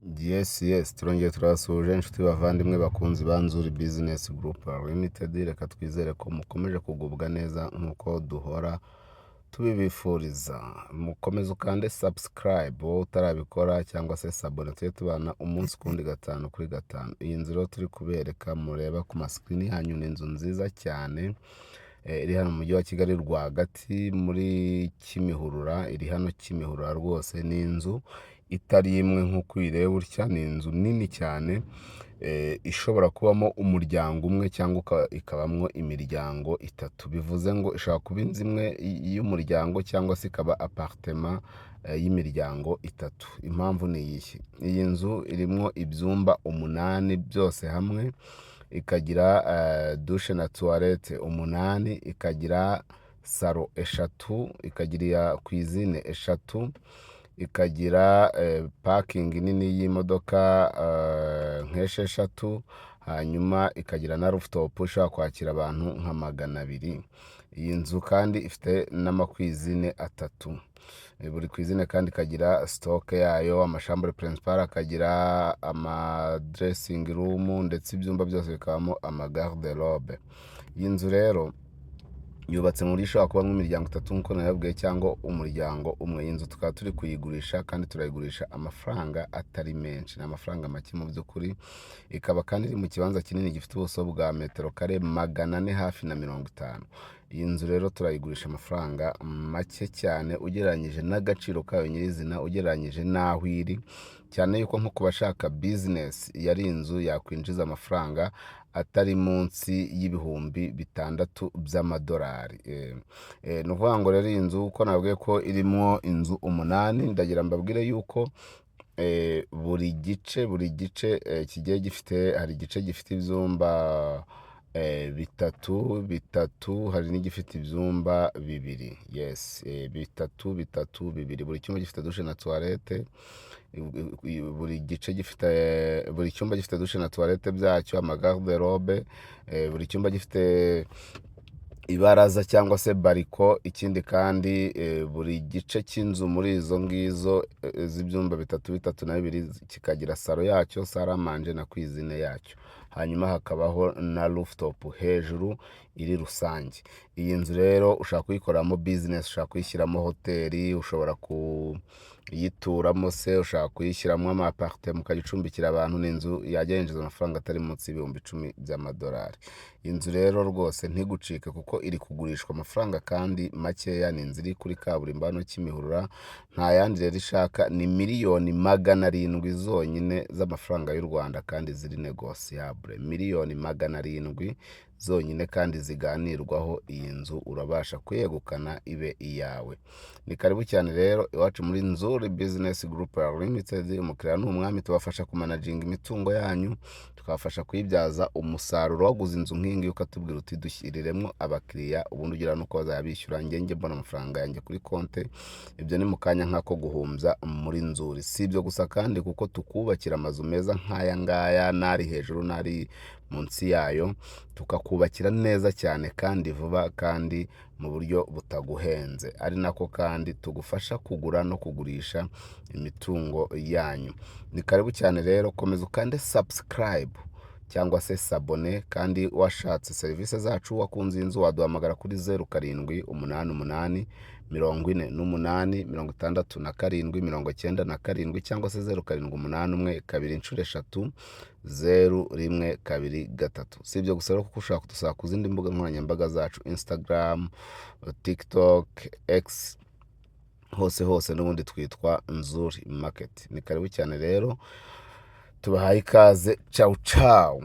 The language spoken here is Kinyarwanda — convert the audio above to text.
Yes, turongeye turabasuhuje inshuti bavandimwe bakunzi ba Nzuri Business Group Limited. Reka twizere ko mukomeje kugubwa neza nk'uko duhora tubibifuriza. Mukomeze ukande subscribe wowe utarabikora, cyangwa se sabone, tujye tubana umunsi kundi gatanu kuri gatanu. Iyi nzu rero turi kubereka mureba ku masikini yanyu ni inzu nziza cyane, iri hano mu mujyi wa Kigali rwagati muri Kimihurura. Iri hano Kimihurura rwose, ni inzu itari imwe nk'uko uyireba utya. Ni inzu nini cyane, ishobora kubamo umuryango umwe cyangwa ikabamo imiryango itatu. Bivuze ngo ishobora kuba inzu imwe y'umuryango cyangwa se ikaba apartment y'imiryango itatu. Impamvu ni iyi: iyi nzu irimo ibyumba 8 byose hamwe, ikagira dushe na toilette 8, ikagira salo 3, ikagira cuisine 3, ikagira parking nini y'imodoka nk'esheshatu, hanyuma ikagira na rooftop ishobora kwakira abantu nka 200. Iyi nzu kandi ifite n'amakwizine 3. Buri kwizine kandi ikagira stock yayo, amashambure principal, akagira ama dressing room, ndetse ibyumba byose bikabamo ama garde robe. Iyi nzu rero yubatse muri ishobora kuba nk'imiryango 3 nk'uko nababwiye, cyangwa umuryango umwe. Iyi nzu tukaba turi kuyigurisha, kandi turayigurisha amafaranga atari menshi, ni amafaranga make mu by'ukuri. Ikaba kandi iri mu kibanza kinini gifite ubuso bwa metero kare 400 hafi na 50. Iyi nzu rero turayigurisha amafaranga make cyane ugereranyije n'agaciro kayo nyirizina, ugereranyije n'aho iri, cyane yuko nko ku bashaka business yari inzu yakwinjiza amafaranga atari munsi y'ibihumbi 6 by'amadolari. Ni ukuvuga ngo rero iyi nzu uko nabwiye ko irimo inzu 8, ndagira mbabwire yuko buri gice kigiye gifite, hari igice gifite ibyumba bitatu, hari n'igifite ibyumba 2. Yes, bitatu, 2. Buri cyumba gifite dushe na toilette. Buri cyumba gifite dushe na toilette byacyo, ama garde robe. Buri cyumba gifite ibaraza cyangwa se bariko. Ikindi kandi buri gice cy'inzu muri izo ngizo z'ibyumba 3 na 2 kikagira salo yacyo, sala manje na cuisine yacyo. Hanyuma hakabaho na rooftop hejuru iri rusange. Iyi nzu rero ushaka kuyikoramo business, ushaka kuyishyiramo hoteli, ushobora kuyituramo se, ushaka kuyishyiramo ama apartment ukajya ucumbikira abantu. Ni inzu yajya yinjiza amafaranga atari munsi y'ibihumbi 10 by'amadolari. Inzu rero rwose ntigucike kuko iri kugurishwa amafaranga kandi makeya. Ni inzu iri kuri kaburimbo hano Kimihurura, nta yandi rero ishaka. Ni miliyoni 700 zonyine z'amafaranga y'u Rwanda, kandi ziri negociable. Miliyoni 700 zonyine kandi ziganirwaho. Iyi nzu urabasha kuyegukana ibe iyawe. Ni karibu cyane rero iwacu muri Nzuri Business Group Limited. Umukiriya ni umwami, tubafasha kumanaginga imitungo yanyu, tukabafasha kuyibyaza umusaruro. Waguze inzu nk'ingi ukatubwira uti dushyiriremo abakiriya, ubundi ugira nuko bazayabishyura, njye mbona amafaranga yanjye kuri konte. Ibyo ni mu kanya nk'ako guhumbya muri Nzuri. Si ibyo gusa kandi, kuko tukubakira amazu meza nk'aya ngaya, n'ari hejuru n'ari munsi yayo, tukakubakira neza cyane kandi vuba, kandi mu buryo butaguhenze. Ari nako kandi tugufasha kugura no kugurisha imitungo yanyu. Ni karibu cyane rero, komeza ukande subscribe cyangwa se sabone. kandi washatse serivisi zacu, wakunze inzu, waduhamagara kuri 0788 48 67 97 cyangwa se 0781 2 3 Si ibyo gusa rero, kuko ushaka kudusanga ku zindi mbuga nkoranyambaga zacu, Instagram, TikTok, X, hose n'ubundi twitwa Nzuri Market. Ni karibu cyane rero, tubahaye ikaze. Ciao.